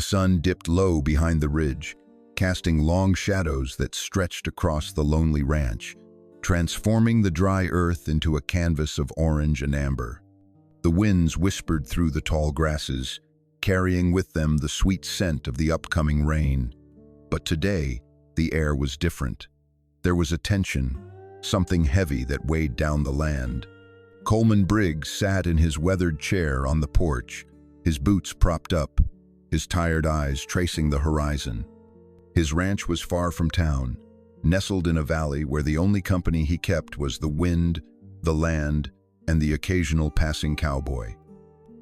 sun dipped low behind the ridge, casting long shadows that stretched across the lonely ranch, transforming the dry earth into a canvas of orange and amber. The winds whispered through the tall grasses, carrying with them the sweet scent of the upcoming rain. But today, the air was different. There was a tension, something heavy that weighed down the land. Coleman Briggs sat in his weathered chair on the porch, his boots propped up, his tired eyes tracing the horizon. His ranch was far from town, nestled in a valley where the only company he kept was the wind, the land, and the occasional passing cowboy.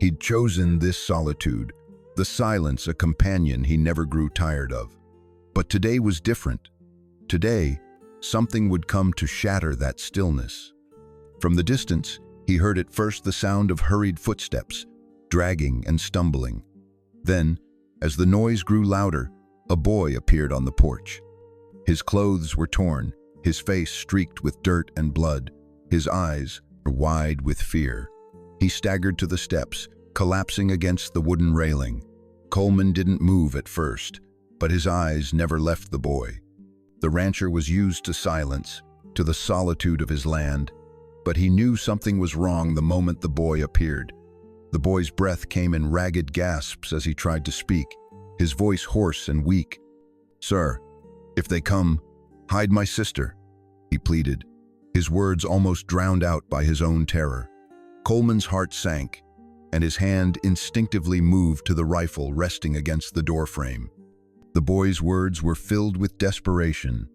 He'd chosen this solitude, the silence a companion he never grew tired of. But today was different. Today, something would come to shatter that stillness. From the distance, he heard at first the sound of hurried footsteps, dragging and stumbling. Then, as the noise grew louder, a boy appeared on the porch. His clothes were torn, his face streaked with dirt and blood, his eyes were wide with fear. He staggered to the steps, collapsing against the wooden railing. Coleman didn't move at first, but his eyes never left the boy. The rancher was used to silence, to the solitude of his land, but he knew something was wrong the moment the boy appeared. The boy's breath came in ragged gasps as he tried to speak, his voice hoarse and weak. "Sir, if they come, hide my sister," he pleaded, his words almost drowned out by his own terror. Coleman's heart sank, and his hand instinctively moved to the rifle resting against the doorframe. The boy's words were filled with desperation,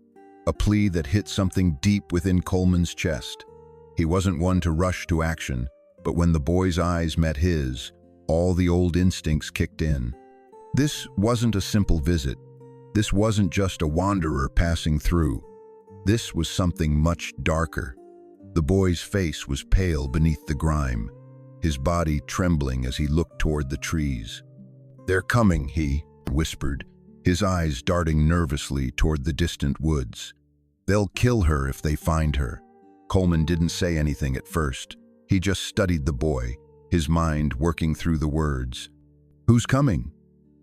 a plea that hit something deep within Coleman's chest. He wasn't one to rush to action, but when the boy's eyes met his, all the old instincts kicked in. This wasn't a simple visit. This wasn't just a wanderer passing through. This was something much darker. The boy's face was pale beneath the grime, his body trembling as he looked toward the trees. "They're coming," he whispered, his eyes darting nervously toward the distant woods. "They'll kill her if they find her." Coleman didn't say anything at first. He just studied the boy, his mind working through the words. "Who's coming?"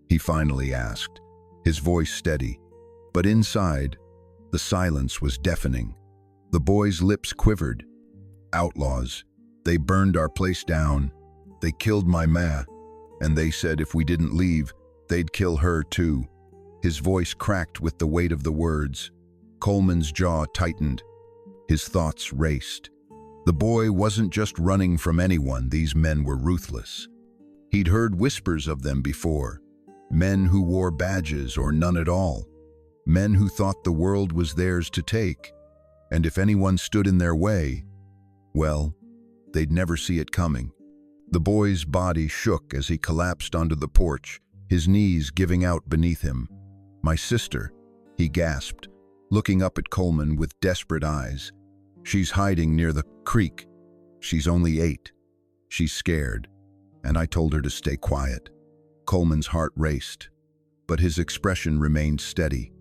he finally asked, his voice steady. But inside, the silence was deafening. The boy's lips quivered. "Outlaws. They burned our place down. They killed my ma, and they said if we didn't leave, they'd kill her too." His voice cracked with the weight of the words. Coleman's jaw tightened. His thoughts raced. The boy wasn't just running from anyone. These men were ruthless. He'd heard whispers of them before. Men who wore badges or none at all. Men who thought the world was theirs to take. And if anyone stood in their way, well, they'd never see it coming. The boy's body shook as he collapsed onto the porch, his knees giving out beneath him. "My sister," he gasped, looking up at Coleman with desperate eyes. "She's hiding near the creek. She's only 8. She's scared, and I told her to stay quiet." Coleman's heart raced, but his expression remained steady.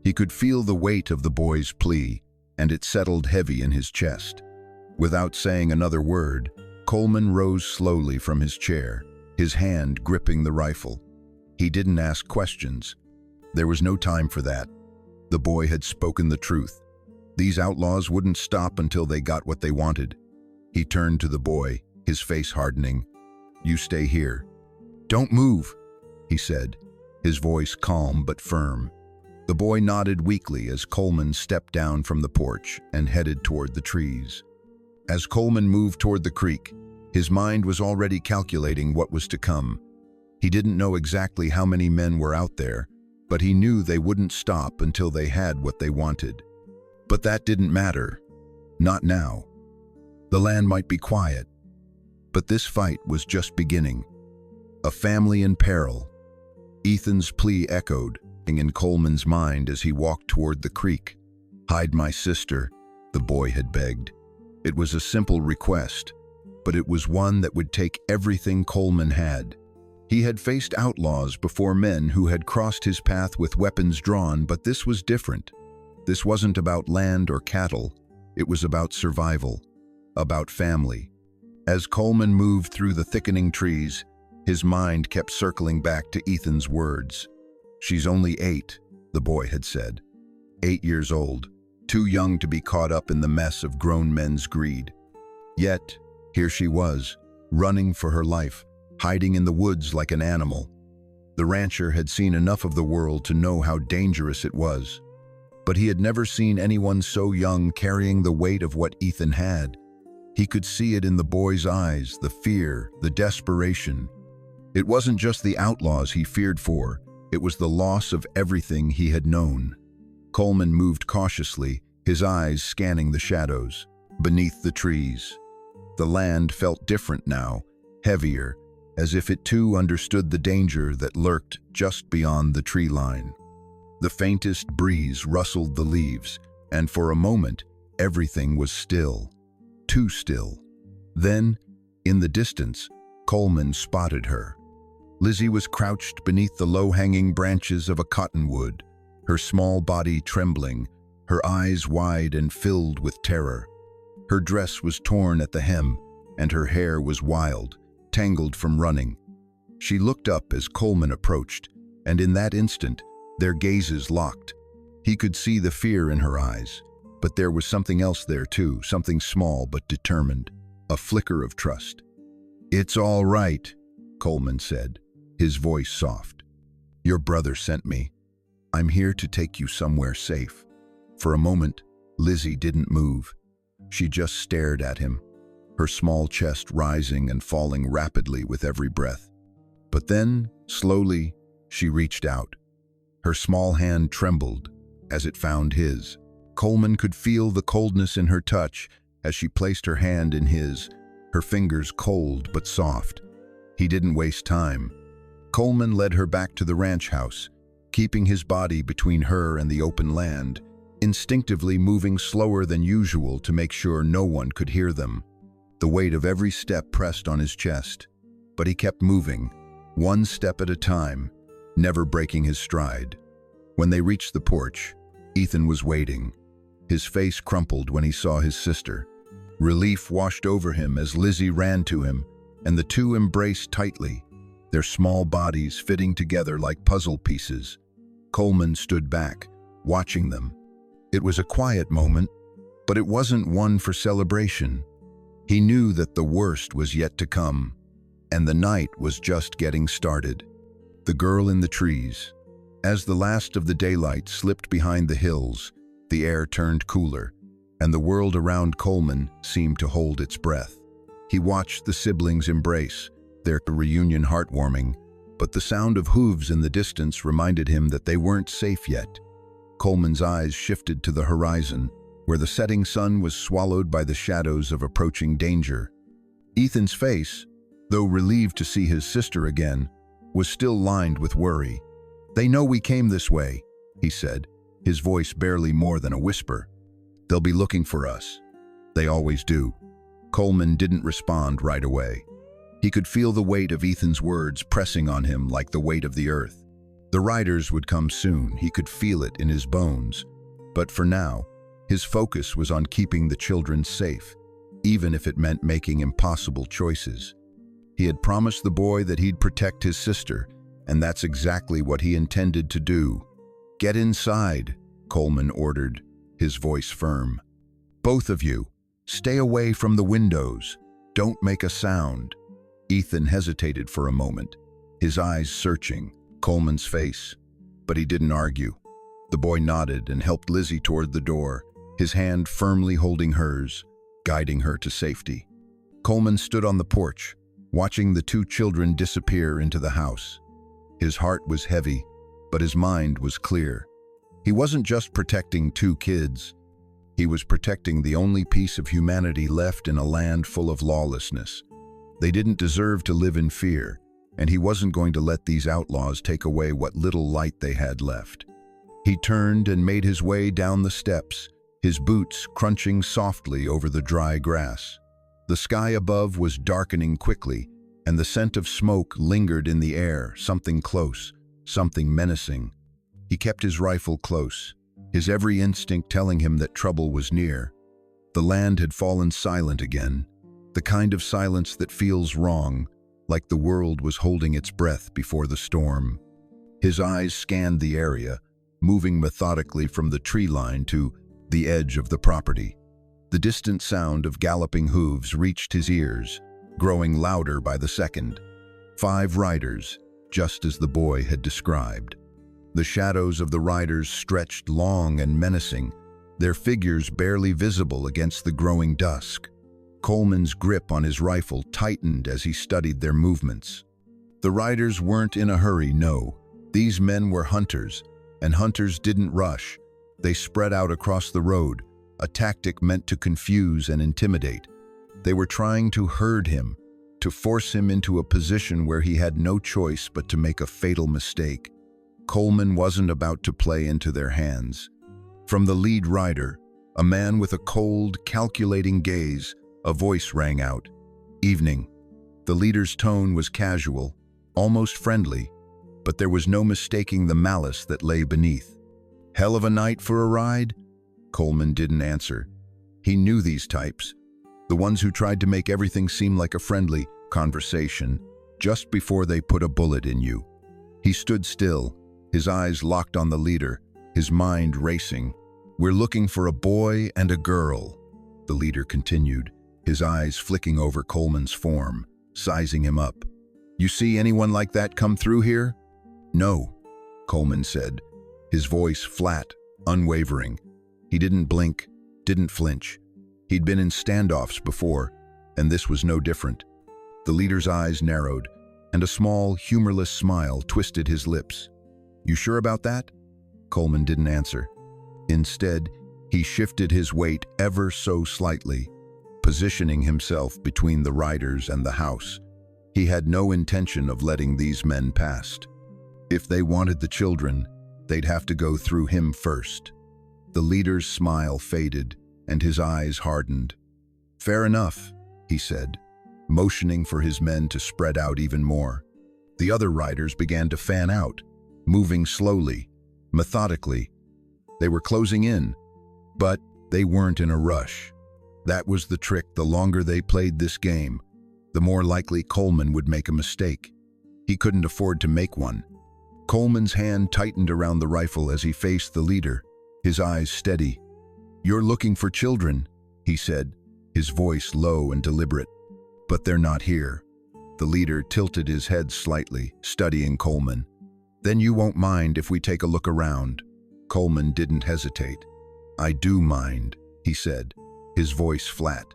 He could feel the weight of the boy's plea, and it settled heavy in his chest. Without saying another word, Coleman rose slowly from his chair, his hand gripping the rifle. He didn't ask questions. There was no time for that. The boy had spoken the truth. These outlaws wouldn't stop until they got what they wanted. He turned to the boy, his face hardening. "You stay here. Don't move," he said, his voice calm but firm. The boy nodded weakly as Coleman stepped down from the porch and headed toward the trees. As Coleman moved toward the creek, his mind was already calculating what was to come. He didn't know exactly how many men were out there, but he knew they wouldn't stop until they had what they wanted. But that didn't matter. Not now. The land might be quiet, but this fight was just beginning. A family in peril. Ethan's plea echoed in Coleman's mind as he walked toward the creek. "Hide my sister," the boy had begged. It was a simple request, but it was one that would take everything Coleman had. He had faced outlaws before, men who had crossed his path with weapons drawn, but this was different. This wasn't about land or cattle. It was about survival, about family. As Coleman moved through the thickening trees, His mind kept circling back to Ethan's words. "She's only 8, the boy had said. 8 years old, too young to be caught up in the mess of grown men's greed. Yet, here she was, running for her life, hiding in the woods like an animal. The rancher had seen enough of the world to know how dangerous it was. But he had never seen anyone so young carrying the weight of what Ethan had. He could see it in the boy's eyes, the fear, the desperation. It wasn't just the outlaws he feared for, it was the loss of everything he had known. Coleman moved cautiously, his eyes scanning the shadows, beneath the trees. The land felt different now, heavier, as if it too understood the danger that lurked just beyond the tree line. The faintest breeze rustled the leaves, and for a moment, everything was still. Too still. Then, in the distance, Coleman spotted her. Lizzie was crouched beneath the low-hanging branches of a cottonwood, her small body trembling, her eyes wide and filled with terror. Her dress was torn at the hem, and her hair was wild, tangled from running. She looked up as Coleman approached, and in that instant, their gazes locked. He could see the fear in her eyes, but there was something else there too, something small but determined, a flicker of trust. "It's all right," Coleman said, his voice soft. "Your brother sent me. I'm here to take you somewhere safe." For a moment, Lizzie didn't move. She just stared at him, her small chest rising and falling rapidly with every breath. But then, slowly, she reached out. Her small hand trembled as it found his. Coleman could feel the coldness in her touch as she placed her hand in his, her fingers cold but soft. He didn't waste time. Coleman led her back to the ranch house, keeping his body between her and the open land, instinctively moving slower than usual to make sure no one could hear them. The weight of every step pressed on his chest, but he kept moving, one step at a time, never breaking his stride. When they reached the porch, Ethan was waiting. His face crumpled when he saw his sister. Relief washed over him as Lizzie ran to him, and the two embraced tightly, their small bodies fitting together like puzzle pieces. Coleman stood back, watching them. It was a quiet moment, but it wasn't one for celebration. He knew that the worst was yet to come, and the night was just getting started. The girl in the trees. As the last of the daylight slipped behind the hills, the air turned cooler, and the world around Coleman seemed to hold its breath. He watched the siblings embrace, their reunion heartwarming, but the sound of hooves in the distance reminded him that they weren't safe yet. Coleman's eyes shifted to the horizon, where the setting sun was swallowed by the shadows of approaching danger. Ethan's face, though relieved to see his sister again, was still lined with worry. "They know we came this way," he said, his voice barely more than a whisper. "They'll be looking for us. They always do." Coleman didn't respond right away. He could feel the weight of Ethan's words pressing on him like the weight of the earth. The riders would come soon, he could feel it in his bones. But for now, his focus was on keeping the children safe, even if it meant making impossible choices. He had promised the boy that he'd protect his sister, and that's exactly what he intended to do. "Get inside," Coleman ordered, his voice firm. "Both of you, stay away from the windows. Don't make a sound." Ethan hesitated for a moment, his eyes searching Coleman's face, but he didn't argue. The boy nodded and helped Lizzie toward the door, his hand firmly holding hers, guiding her to safety. Coleman stood on the porch, watching the two children disappear into the house. His heart was heavy, but his mind was clear. He wasn't just protecting two kids. He was protecting the only piece of humanity left in a land full of lawlessness. They didn't deserve to live in fear, and he wasn't going to let these outlaws take away what little light they had left. He turned and made his way down the steps, his boots crunching softly over the dry grass. The sky above was darkening quickly, and the scent of smoke lingered in the air, something close, something menacing. He kept his rifle close, his every instinct telling him that trouble was near. The land had fallen silent again, the kind of silence that feels wrong, like the world was holding its breath before the storm. His eyes scanned the area, moving methodically from the tree line to the edge of the property. The distant sound of galloping hooves reached his ears, growing louder by the second. 5 riders, just as the boy had described. The shadows of the riders stretched long and menacing, their figures barely visible against the growing dusk. Coleman's grip on his rifle tightened as he studied their movements. The riders weren't in a hurry, no. These men were hunters, and hunters didn't rush. They spread out across the road, a tactic meant to confuse and intimidate. They were trying to herd him, to force him into a position where he had no choice but to make a fatal mistake. Coleman wasn't about to play into their hands. From the lead rider, a man with a cold, calculating gaze, a voice rang out. "Evening." The leader's tone was casual, almost friendly, but there was no mistaking the malice that lay beneath. "Hell of a night for a ride?" Coleman didn't answer. He knew these types, the ones who tried to make everything seem like a friendly conversation just before they put a bullet in you. He stood still, his eyes locked on the leader, his mind racing. "We're looking for a boy and a girl," the leader continued, his eyes flicking over Coleman's form, sizing him up. "You see anyone like that come through here?" "No," Coleman said, his voice flat, unwavering. He didn't blink, didn't flinch. He'd been in standoffs before, and this was no different. The leader's eyes narrowed, and a small, humorless smile twisted his lips. "You sure about that?" Coleman didn't answer. Instead, he shifted his weight ever so slightly, positioning himself between the riders and the house. He had no intention of letting these men past. If they wanted the children, they'd have to go through him first. The leader's smile faded, and his eyes hardened. "Fair enough," he said, motioning for his men to spread out even more. The other riders began to fan out, moving slowly, methodically. They were closing in, but they weren't in a rush. That was the trick. The longer they played this game, the more likely Coleman would make a mistake. He couldn't afford to make one. Coleman's hand tightened around the rifle as he faced the leader, his eyes steady. "You're looking for children," he said, his voice low and deliberate. "But they're not here." The leader tilted his head slightly, studying Coleman. "Then you won't mind if we take a look around." Coleman didn't hesitate. "I do mind," he said, his voice flat.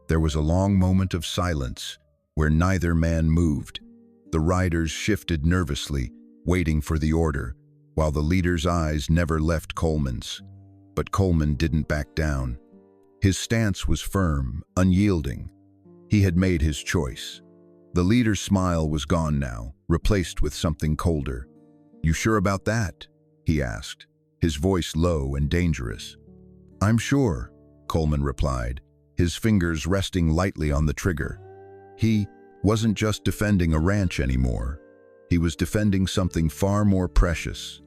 There was a long moment of silence, where neither man moved. The riders shifted nervously, waiting for the order, while the leader's eyes never left Coleman's. But Coleman didn't back down. His stance was firm, unyielding. He had made his choice. The leader's smile was gone now, replaced with something colder. "You sure about that?" he asked, his voice low and dangerous. "I'm sure," Coleman replied, his fingers resting lightly on the trigger. He wasn't just defending a ranch anymore. He was defending something far more precious.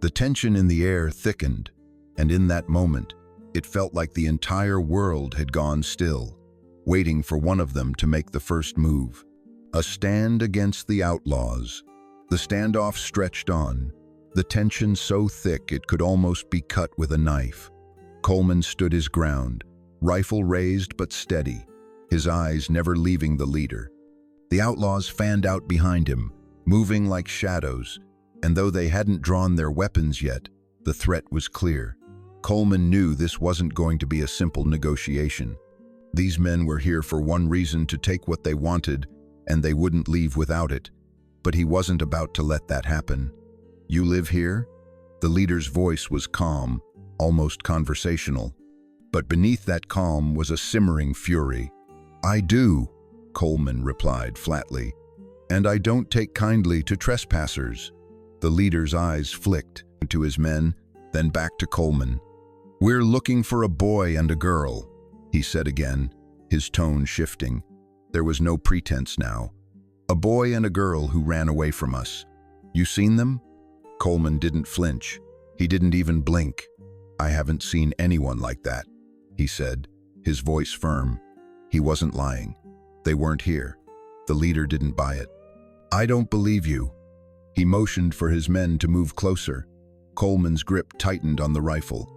The tension in the air thickened, and in that moment, it felt like the entire world had gone still, waiting for one of them to make the first move. A stand against the outlaws. The standoff stretched on, the tension so thick it could almost be cut with a knife. Coleman stood his ground, rifle raised but steady, his eyes never leaving the leader. The outlaws fanned out behind him, moving like shadows, and though they hadn't drawn their weapons yet, the threat was clear. Coleman knew this wasn't going to be a simple negotiation. These men were here for one reason: to take what they wanted, and they wouldn't leave without it. But he wasn't about to let that happen. "You live here?" The leader's voice was calm, almost conversational. But beneath that calm was a simmering fury. "I do," Coleman replied flatly, "and I don't take kindly to trespassers." The leader's eyes flicked to his men, then back to Coleman. "We're looking for a boy and a girl," he said again, his tone shifting. There was no pretense now. "A boy and a girl who ran away from us. You seen them?" Coleman didn't flinch. He didn't even blink. "I haven't seen anyone like that," he said, his voice firm. He wasn't lying. They weren't here. The leader didn't buy it. "I don't believe you." He motioned for his men to move closer. Coleman's grip tightened on the rifle.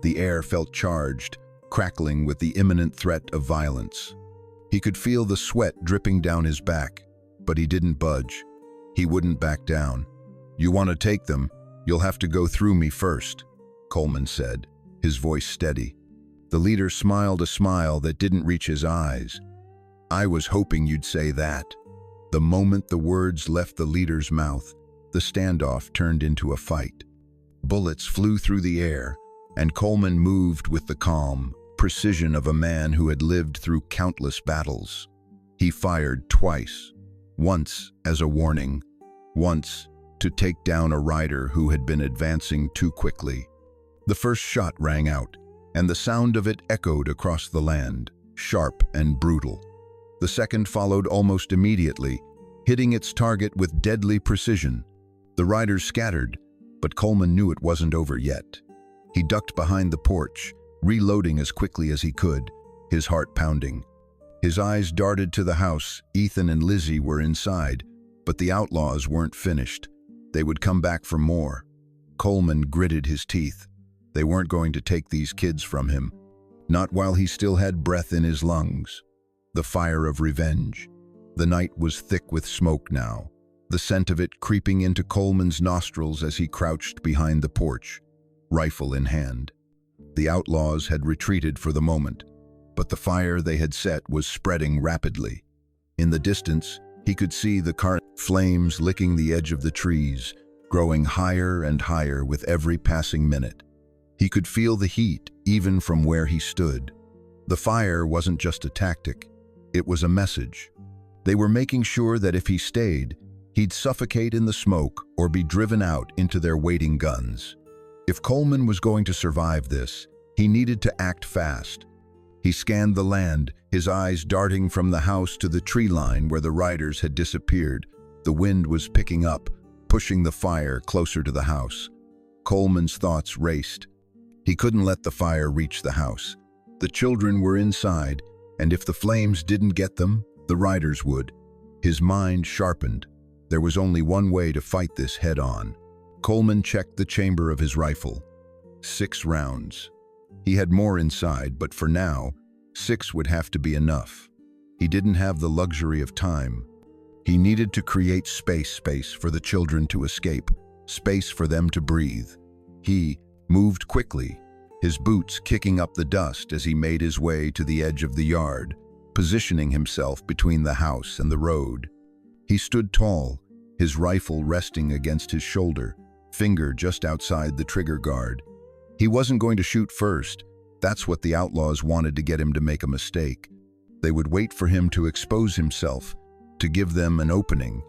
The air felt charged, crackling with the imminent threat of violence. He could feel the sweat dripping down his back, but he didn't budge. He wouldn't back down. "You want to take them? You'll have to go through me first," Coleman said, his voice steady. The leader smiled a smile that didn't reach his eyes. "I was hoping you'd say that." The moment the words left the leader's mouth, the standoff turned into a fight. Bullets flew through the air, and Coleman moved with the calm precision of a man who had lived through countless battles. He fired twice, once as a warning, once to take down a rider who had been advancing too quickly. The first shot rang out, and the sound of it echoed across the land, sharp and brutal. The second followed almost immediately, hitting its target with deadly precision. The riders scattered, but Coleman knew it wasn't over yet. He ducked behind the porch, reloading as quickly as he could, his heart pounding. His eyes darted to the house. Ethan and Lizzie were inside, but the outlaws weren't finished. They would come back for more. Coleman gritted his teeth. They weren't going to take these kids from him, not while he still had breath in his lungs. The fire of revenge. The night was thick with smoke now, the scent of it creeping into Coleman's nostrils as he crouched behind the porch, rifle in hand. The outlaws had retreated for the moment, but the fire they had set was spreading rapidly. In the distance, he could see the current flames licking the edge of the trees, growing higher and higher with every passing minute. He could feel the heat even from where he stood. The fire wasn't just a tactic, it was a message. They were making sure that if he stayed, he'd suffocate in the smoke or be driven out into their waiting guns. If Coleman was going to survive this, he needed to act fast. He scanned the land, his eyes darting from the house to the tree line where the riders had disappeared. The wind was picking up, pushing the fire closer to the house. Coleman's thoughts raced. He couldn't let the fire reach the house. The children were inside, and if the flames didn't get them, the riders would. His mind sharpened. There was only one way to fight this head-on. Coleman checked the chamber of his rifle. 6 rounds. He had more inside, but for now, 6 would have to be enough. He didn't have the luxury of time. He needed to create space for the children to escape, space for them to breathe. He moved quickly, his boots kicking up the dust as he made his way to the edge of the yard, positioning himself between the house and the road. He stood tall, his rifle resting against his shoulder, finger just outside the trigger guard. He wasn't going to shoot first. That's what the outlaws wanted to get him to make a mistake. They would wait for him to expose himself, to give them an opening.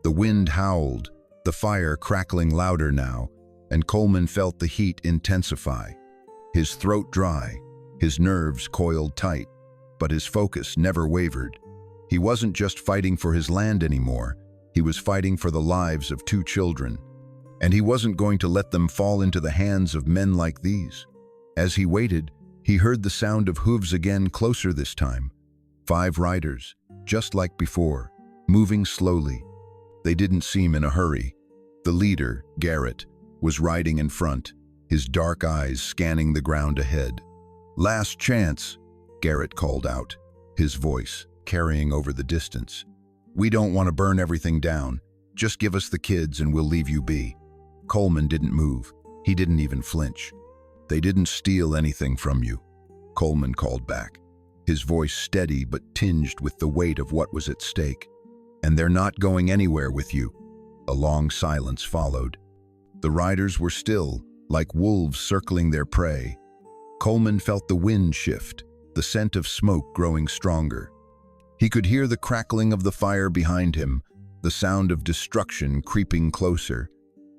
The wind howled, the fire crackling louder now, and Coleman felt the heat intensify. His throat dry, his nerves coiled tight, but his focus never wavered. He wasn't just fighting for his land anymore, he was fighting for the lives of 2 children. And he wasn't going to let them fall into the hands of men like these. As he waited, he heard the sound of hooves again, closer this time. 5 riders, just like before, moving slowly. They didn't seem in a hurry. The leader, Garrett, was riding in front, his dark eyes scanning the ground ahead. "Last chance," Garrett called out, his voice carrying over the distance. "We don't want to burn everything down. Just give us the kids and we'll leave you be." Coleman didn't move. He didn't even flinch. "They didn't steal anything from you," Coleman called back, his voice steady but tinged with the weight of what was at stake. "And they're not going anywhere with you." A long silence followed. The riders were still, like wolves circling their prey. Coleman felt the wind shift, the scent of smoke growing stronger. He could hear the crackling of the fire behind him, the sound of destruction creeping closer.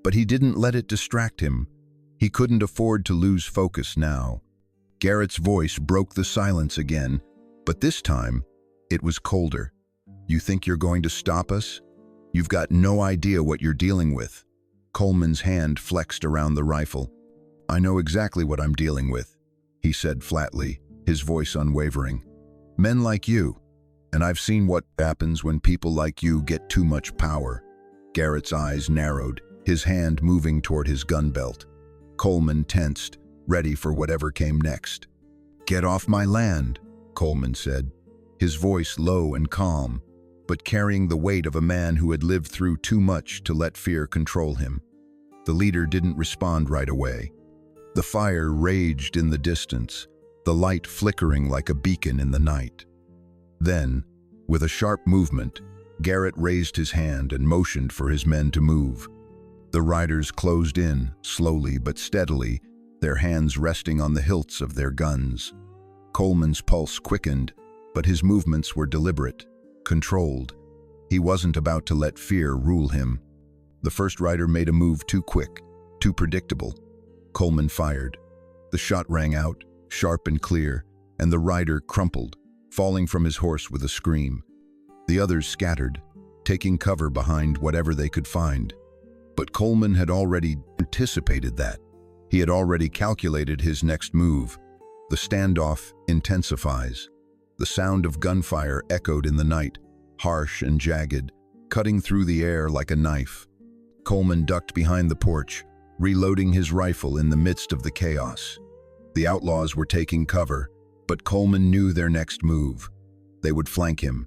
But he didn't let it distract him. He couldn't afford to lose focus now. Garrett's voice broke the silence again, but this time, it was colder. "You think you're going to stop us? You've got no idea what you're dealing with." Coleman's hand flexed around the rifle. "I know exactly what I'm dealing with," he said flatly, his voice unwavering. "Men like you. And I've seen what happens when people like you get too much power. Garrett's eyes narrowed, his hand moving toward his gun belt. Coleman tensed, ready for whatever came next. "Get off my land," Coleman said, his voice low and calm, but carrying the weight of a man who had lived through too much to let fear control him. The leader didn't respond right away. The fire raged in the distance, the light flickering like a beacon in the night. Then, with a sharp movement, Garrett raised his hand and motioned for his men to move. The riders closed in, slowly but steadily, their hands resting on the hilts of their guns. Coleman's pulse quickened, but his movements were deliberate, controlled. He wasn't about to let fear rule him. The first rider made a move too quick, too predictable. Coleman fired. The shot rang out, sharp and clear, and the rider crumpled, falling from his horse with a scream. The others scattered, taking cover behind whatever they could find. But Coleman had already anticipated that. He had already calculated his next move. The standoff intensifies. The sound of gunfire echoed in the night, harsh and jagged, cutting through the air like a knife. Coleman ducked behind the porch, reloading his rifle in the midst of the chaos. The outlaws were taking cover, but Coleman knew their next move. They would flank him.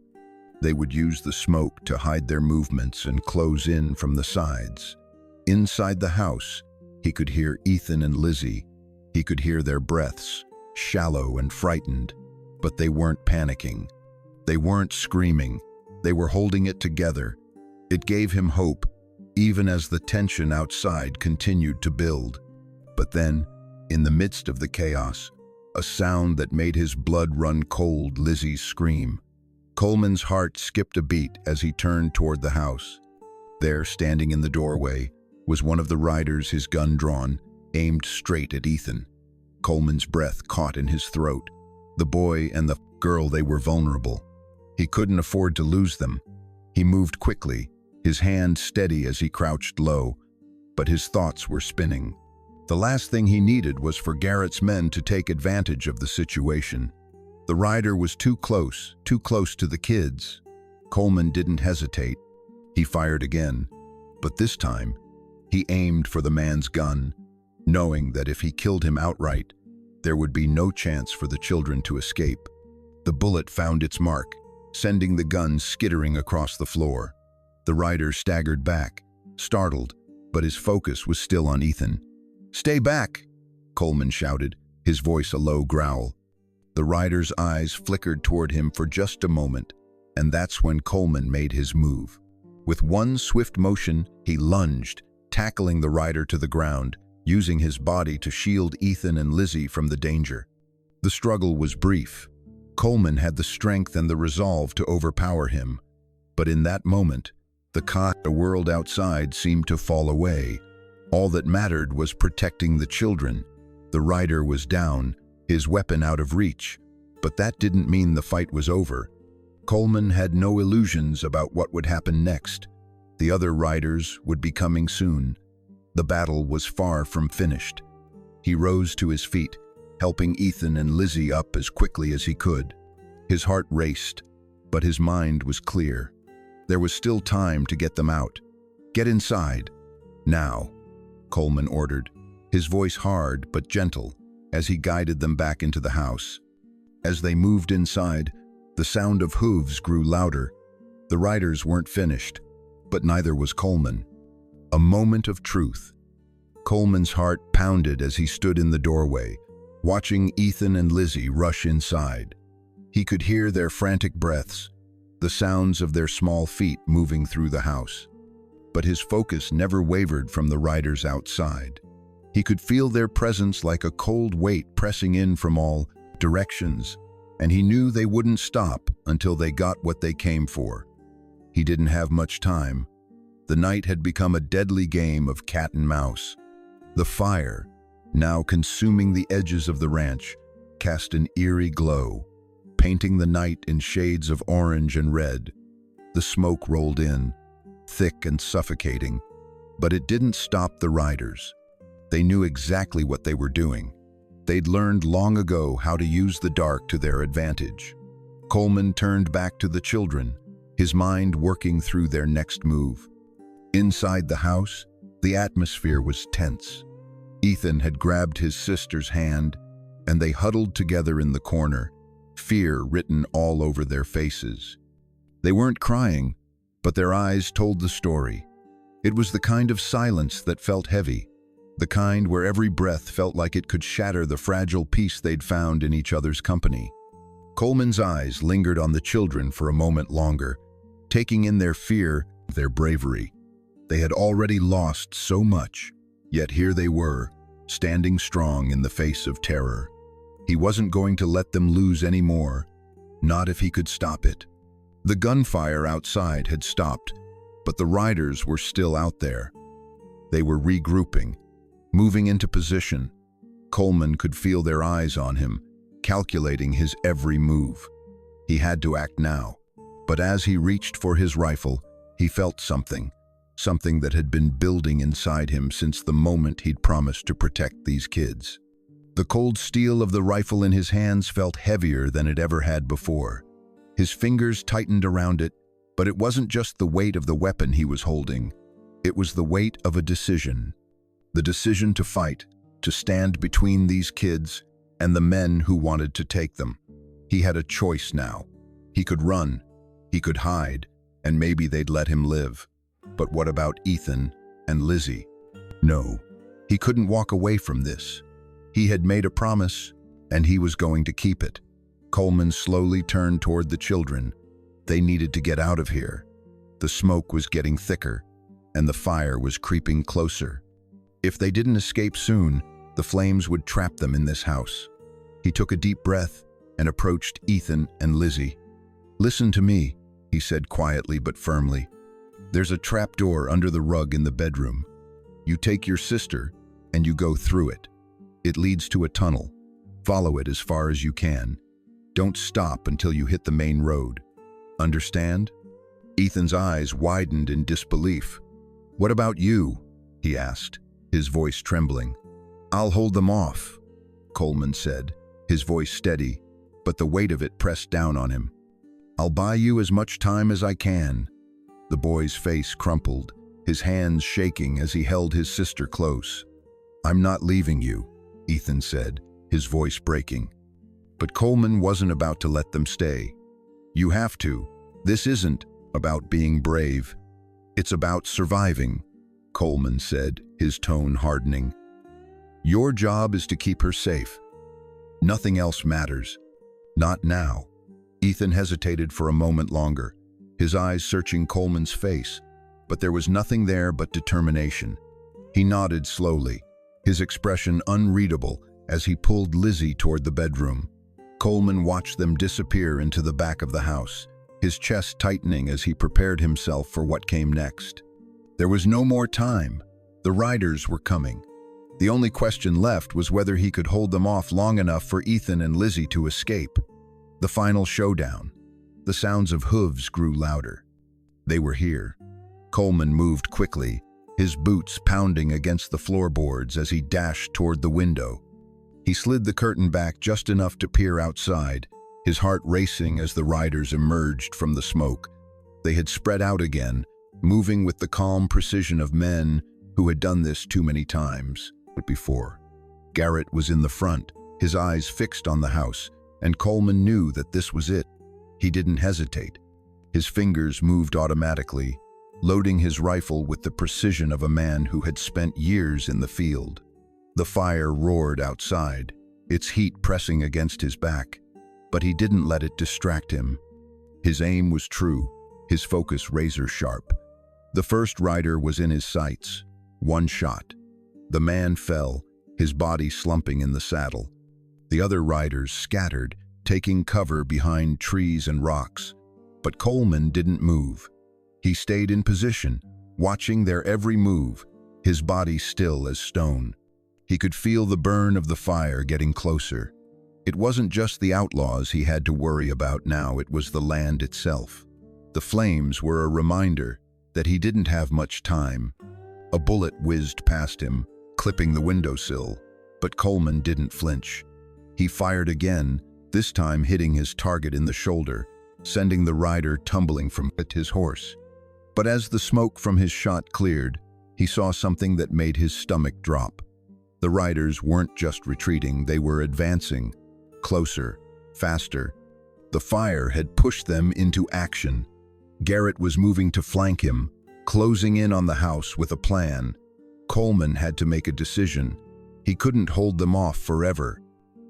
They would use the smoke to hide their movements and close in from the sides. Inside the house, he could hear Ethan and Lizzie. He could hear their breaths, shallow and frightened, but they weren't panicking. They weren't screaming. They were holding it together. It gave him hope, even as the tension outside continued to build. But then, in the midst of the chaos, a sound that made his blood run cold, Lizzie's scream. Coleman's heart skipped a beat as he turned toward the house. There, standing in the doorway, was one of the riders, his gun drawn, aimed straight at Ethan. Coleman's breath caught in his throat. The boy and the girl, they were vulnerable. He couldn't afford to lose them. He moved quickly, his hand steady as he crouched low, but his thoughts were spinning. The last thing he needed was for Garrett's men to take advantage of the situation. The rider was too close to the kids. Coleman didn't hesitate. He fired again, but this time, he aimed for the man's gun, knowing that if he killed him outright, there would be no chance for the children to escape. The bullet found its mark, sending the gun skittering across the floor. The rider staggered back, startled, but his focus was still on Ethan. "Stay back!" Coleman shouted, his voice a low growl. The rider's eyes flickered toward him for just a moment, and that's when Coleman made his move. With one swift motion, he lunged, tackling the rider to the ground, using his body to shield Ethan and Lizzie from the danger. The struggle was brief. Coleman had the strength and the resolve to overpower him, but in that moment, the world outside seemed to fall away. All that mattered was protecting the children. The rider was down, his weapon out of reach, but that didn't mean the fight was over. Coleman had no illusions about what would happen next. The other riders would be coming soon. The battle was far from finished. He rose to his feet, helping Ethan and Lizzie up as quickly as he could. His heart raced, but his mind was clear. There was still time to get them out. "Get inside. Now," Coleman ordered, his voice hard but gentle, as he guided them back into the house. As they moved inside, the sound of hooves grew louder. The riders weren't finished, but neither was Coleman. A moment of truth. Coleman's heart pounded as he stood in the doorway, watching Ethan and Lizzie rush inside. He could hear their frantic breaths, the sounds of their small feet moving through the house. But his focus never wavered from the riders outside. He could feel their presence like a cold weight pressing in from all directions, and he knew they wouldn't stop until they got what they came for. He didn't have much time. The night had become a deadly game of cat and mouse. The fire, now consuming the edges of the ranch, cast an eerie glow, painting the night in shades of orange and red. The smoke rolled in, thick and suffocating, but it didn't stop the riders. They knew exactly what they were doing. They'd learned long ago how to use the dark to their advantage. Coleman turned back to the children, his mind working through their next move. Inside the house, the atmosphere was tense. Ethan had grabbed his sister's hand, and they huddled together in the corner, fear written all over their faces. They weren't crying, but their eyes told the story. It was the kind of silence that felt heavy, the kind where every breath felt like it could shatter the fragile peace they'd found in each other's company. Coleman's eyes lingered on the children for a moment longer, taking in their fear, their bravery. They had already lost so much, yet here they were, standing strong in the face of terror. He wasn't going to let them lose any more, not if he could stop it. The gunfire outside had stopped, but the riders were still out there. They were regrouping, moving into position. Coleman could feel their eyes on him, calculating his every move. He had to act now, but as he reached for his rifle, he felt something that had been building inside him since the moment he'd promised to protect these kids. The cold steel of the rifle in his hands felt heavier than it ever had before. His fingers tightened around it, but it wasn't just the weight of the weapon he was holding. It was the weight of a decision. The decision to fight, to stand between these kids and the men who wanted to take them. He had a choice now. He could run, he could hide, and maybe they'd let him live. But what about Ethan and Lizzie? No, he couldn't walk away from this. He had made a promise, and he was going to keep it. Coleman slowly turned toward the children. They needed to get out of here. The smoke was getting thicker, and the fire was creeping closer. If they didn't escape soon, the flames would trap them in this house. He took a deep breath and approached Ethan and Lizzie. "Listen to me," he said quietly but firmly. "There's a trapdoor under the rug in the bedroom. You take your sister and you go through it. It leads to a tunnel. Follow it as far as you can. Don't stop until you hit the main road. Understand?" Ethan's eyes widened in disbelief. "What about you?" he asked, his voice trembling. "I'll hold them off," Coleman said, his voice steady, but the weight of it pressed down on him. "I'll buy you as much time as I can." The boy's face crumpled, his hands shaking as he held his sister close. "I'm not leaving you," Ethan said, his voice breaking. But Coleman wasn't about to let them stay. "You have to. This isn't about being brave. It's about surviving," Coleman said, his tone hardening. "Your job is to keep her safe. Nothing else matters. Not now." Ethan hesitated for a moment longer, his eyes searching Coleman's face, but there was nothing there but determination. He nodded slowly, his expression unreadable as he pulled Lizzie toward the bedroom. Coleman watched them disappear into the back of the house, his chest tightening as he prepared himself for what came next. There was no more time. The riders were coming. The only question left was whether he could hold them off long enough for Ethan and Lizzie to escape. The final showdown. The sounds of hooves grew louder. They were here. Coleman moved quickly, his boots pounding against the floorboards as he dashed toward the window. He slid the curtain back just enough to peer outside, his heart racing as the riders emerged from the smoke. They had spread out again, moving with the calm precision of men who had done this too many times before. Garrett was in the front, his eyes fixed on the house, and Coleman knew that this was it. He didn't hesitate. His fingers moved automatically, loading his rifle with the precision of a man who had spent years in the field. The fire roared outside, its heat pressing against his back, but he didn't let it distract him. His aim was true, his focus razor sharp. The first rider was in his sights. One shot. The man fell, his body slumping in the saddle. The other riders scattered, taking cover behind trees and rocks. But Coleman didn't move. He stayed in position, watching their every move, his body still as stone. He could feel the burn of the fire getting closer. It wasn't just the outlaws he had to worry about now, it was the land itself. The flames were a reminder that he didn't have much time. A bullet whizzed past him, clipping the windowsill, but Coleman didn't flinch. He fired again, this time hitting his target in the shoulder, sending the rider tumbling from his horse. But as the smoke from his shot cleared, he saw something that made his stomach drop. The riders weren't just retreating, they were advancing, closer, faster. The fire had pushed them into action. Garrett was moving to flank him, closing in on the house with a plan. Coleman had to make a decision. He couldn't hold them off forever.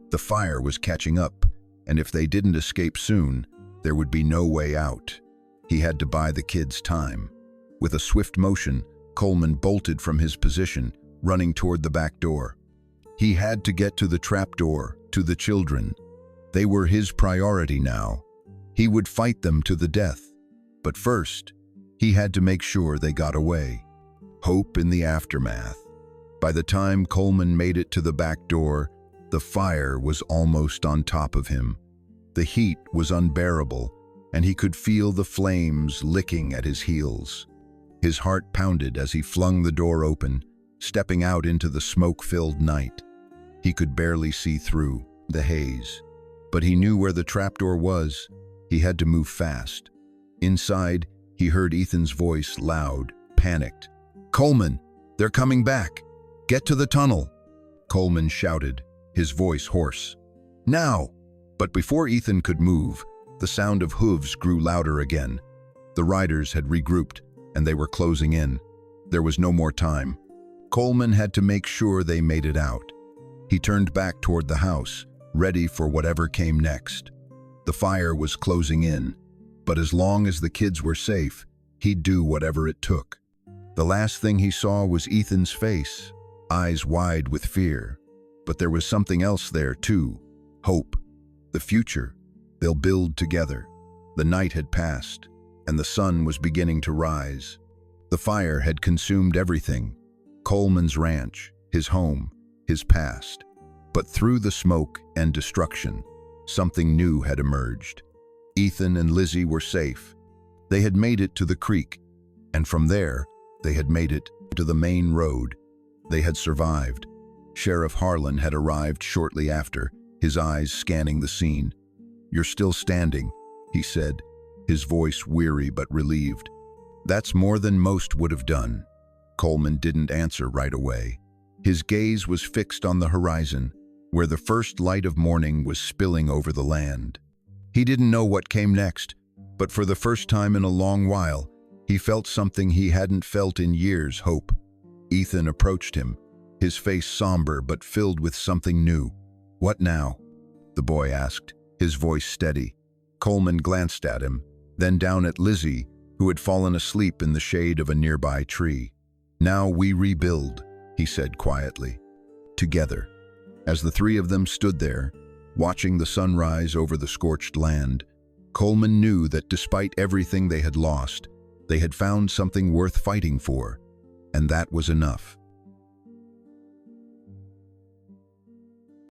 The fire was catching up, and if they didn't escape soon, there would be no way out. He had to buy the kids time. With a swift motion, Coleman bolted from his position, running toward the back door. He had to get to the trapdoor, to the children. They were his priority now. He would fight them to the death. But first, he had to make sure they got away. Hope in the aftermath. By the time Coleman made it to the back door, the fire was almost on top of him. The heat was unbearable, and he could feel the flames licking at his heels. His heart pounded as he flung the door open, stepping out into the smoke-filled night. He could barely see through the haze, but he knew where the trapdoor was. He had to move fast. Inside, he heard Ethan's voice, loud, panicked. "Coleman, they're coming back! Get to the tunnel!" Coleman shouted, his voice hoarse. "Now!" But before Ethan could move, the sound of hooves grew louder again. The riders had regrouped, and they were closing in. There was no more time. Coleman had to make sure they made it out. He turned back toward the house, ready for whatever came next. The fire was closing in, but as long as the kids were safe, he'd do whatever it took. The last thing he saw was Ethan's face, eyes wide with fear. But there was something else there too, hope, the future. They'll build together. The night had passed, and the sun was beginning to rise. The fire had consumed everything, Coleman's ranch, his home, his past. But through the smoke and destruction, something new had emerged. Ethan and Lizzie were safe. They had made it to the creek, and from there, they had made it to the main road. They had survived. Sheriff Harlan had arrived shortly after, his eyes scanning the scene. "You're still standing," he said, his voice weary but relieved. "That's more than most would have done." Coleman didn't answer right away. His gaze was fixed on the horizon, where the first light of morning was spilling over the land. He didn't know what came next, but for the first time in a long while, he felt something he hadn't felt in years, hope. Ethan approached him, his face somber but filled with something new. "What now?" the boy asked, his voice steady. Coleman glanced at him, then down at Lizzie, who had fallen asleep in the shade of a nearby tree. "Now we rebuild," he said quietly. Together. As the three of them stood there, watching the sunrise over the scorched land, Coleman knew that despite everything they had lost, they had found something worth fighting for, and that was enough.